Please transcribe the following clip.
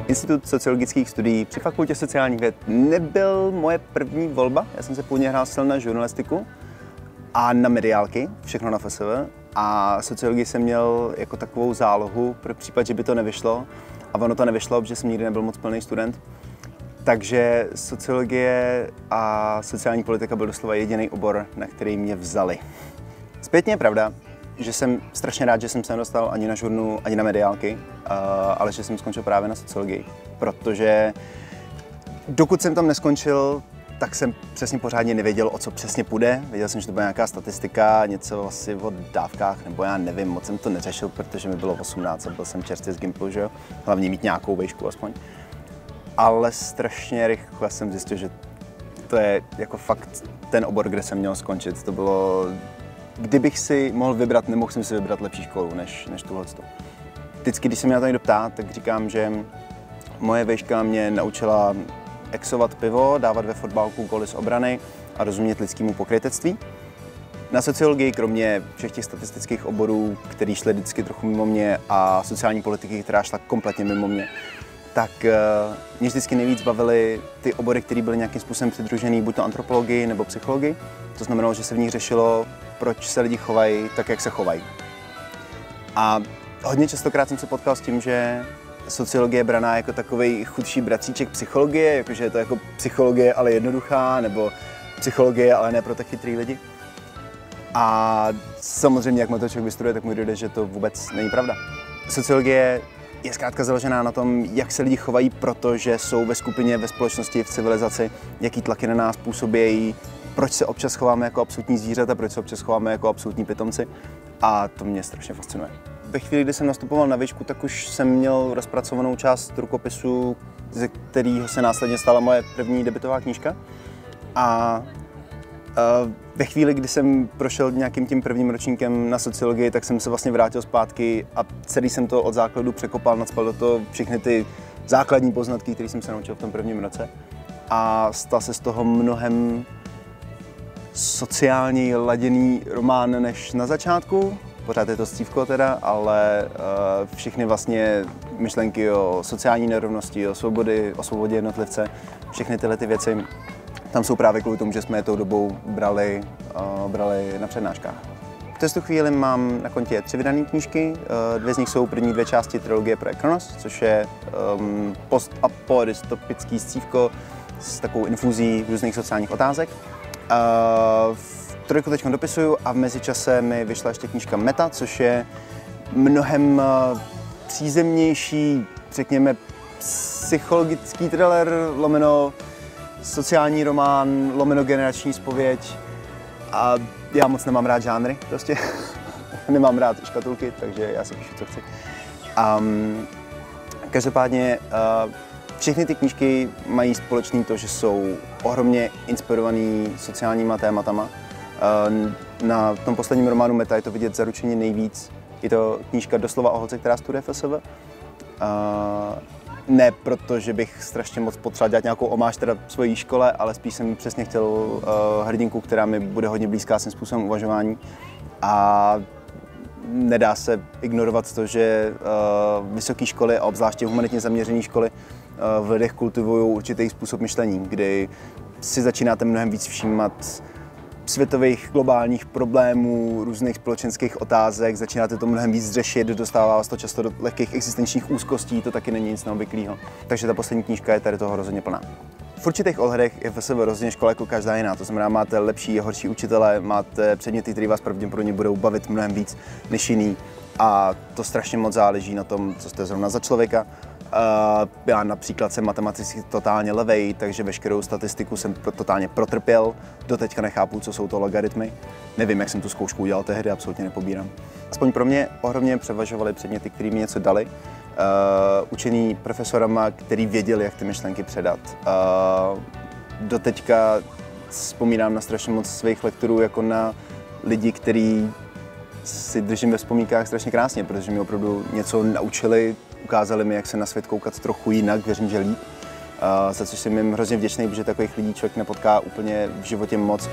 Institut sociologických studií při Fakultě sociálních věd nebyl moje první volba. Já jsem se původně hlásil na žurnalistiku a na mediálky, všechno na FSV. A sociologii jsem měl jako takovou zálohu pro případ, že by to nevyšlo. A ono to nevyšlo, protože jsem nikdy nebyl moc plný student. Takže sociologie a sociální politika byl doslova jediný obor, na který mě vzali. Zpětně je pravda, že jsem strašně rád, že jsem se nedostal ani na žurnu, ani na mediálky, ale že jsem skončil právě na sociologii. Protože dokud jsem tam neskončil, tak jsem přesně pořádně nevěděl, o co přesně půjde. Věděl jsem, že to byla nějaká statistika, něco asi o dávkách, nebo já nevím, moc jsem to neřešil, protože mi bylo 18 a byl jsem čerstvě z Gimplu, že jo? Hlavně mít nějakou vejšku aspoň. Ale strašně rychle jsem zjistil, že to je jako fakt ten obor, kde jsem měl skončit. To bylo, kdybych si mohl vybrat, nemohl jsem si vybrat lepší školu než tuhle. Vždycky, když se mě na to někdo ptá, tak říkám, že moje vejška mě naučila exovat pivo, dávat ve fotbalku góly z obrany a rozumět lidskému pokrytectví. Na sociologii, kromě všech těch statistických oborů, které šly vždycky trochu mimo mě, a sociální politiky, která šla kompletně mimo mě, tak mě vždycky nejvíc bavily ty obory, které byly nějakým způsobem přidružený buď to antropologii nebo psychologii. To znamenalo, že se v nich řešilo, proč se lidi chovají tak, jak se chovají. A hodně častokrát jsem se potkal s tím, že sociologie je braná jako takovej chudší bratříček psychologie, jakože je to jako psychologie, ale jednoduchá, nebo psychologie, ale ne pro tak chytrý lidi. A samozřejmě, jak to člověk vystuduje, tak mu dojde, že to vůbec není pravda. Sociologie je zkrátka založená na tom, jak se lidi chovají, protože jsou ve skupině, ve společnosti, v civilizaci, jaký tlaky na nás působí, proč se občas chováme jako absolutní zvířata, proč se občas chováme jako absolutní pitomci. A to mě strašně fascinuje. Ve chvíli, kdy jsem nastupoval na výšku, tak už jsem měl rozpracovanou část rukopisu, ze kterého se následně stala moje první debutová knížka. A ve chvíli, kdy jsem prošel nějakým tím prvním ročníkem na sociologii, tak jsem se vlastně vrátil zpátky a celý jsem to od základu překopal, nacpal do toho všechny ty základní poznatky, které jsem se naučil v tom prvním roce. A stal se z toho mnohem sociálně laděný román než na začátku. Pořád je to scívko teda, ale všechny vlastně myšlenky o sociální nerovnosti, o svobodě jednotlivce, všechny tyhle ty věci tam jsou právě kvůli tomu, že jsme je tou dobou brali na přednáškách. V tu chvíli mám na kontě 3 vydané knížky, 2 z nich jsou první 2 části trilogie Projekt Chronos, což je post-apo-dystopický scívko s takovou infuzí různých sociálních otázek. Trojku teď dopisuju a v mezičase mi vyšla ještě knížka Meta, což je mnohem přízemnější, řekněme, psychologický thriller, lomeno sociální román, lomeno generační zpověď. A já moc nemám rád žánry, prostě. Nemám rád škatulky, takže já si píšu, co chci. Každopádně všechny ty knížky mají společný to, že jsou ohromně inspirovaný sociálníma tématama. Na tom posledním románu Meta je to vidět zaručeně nejvíc. Je to knížka doslova o holce, která studuje FSV. Ne proto, že bych strašně moc potřeboval dělat nějakou omáž teda svojí škole, ale spíš jsem přesně chtěl hrdinku, která mi bude hodně blízká svým způsobem uvažování. A nedá se ignorovat to, že vysoké školy a obzvláště humanitně zaměřené školy v lidech kultivují určitý způsob myšlení, kdy si začínáte mnohem víc všímat světových globálních problémů, různých společenských otázek, začínáte to mnohem víc řešit, dostává vás to často do lehkých existenčních úzkostí, to taky není nic neobvyklého. Takže ta poslední knížka je tady toho rozhodně plná. V určitých ohledech je FSV rozhodně škola jako každá jiná, to znamená, máte lepší a horší učitele, máte předměty, které vás pravděpodobně budou bavit mnohem víc než jiný a to strašně moc záleží na tom, co jste zrovna za člověka. Já například jsem matematicky totálně levej, takže veškerou statistiku jsem totálně protrpěl. Doteďka nechápu, co jsou to logaritmy. Nevím, jak jsem tu zkoušku udělal tehdy, absolutně nepobírám. Aspoň pro mě ohromně převažovaly předměty, které mi něco dali. Učený profesorama, který věděli, jak ty myšlenky předat. Doteďka vzpomínám na strašně moc svých lektorů jako na lidi, který si držím ve vzpomínkách strašně krásně, protože mi opravdu něco naučili, ukázali mi, jak se na svět koukat trochu jinak, věřím, že líp. Za což jsem jim hrozně vděčný, protože takových lidí člověk nepotká úplně v životě moc.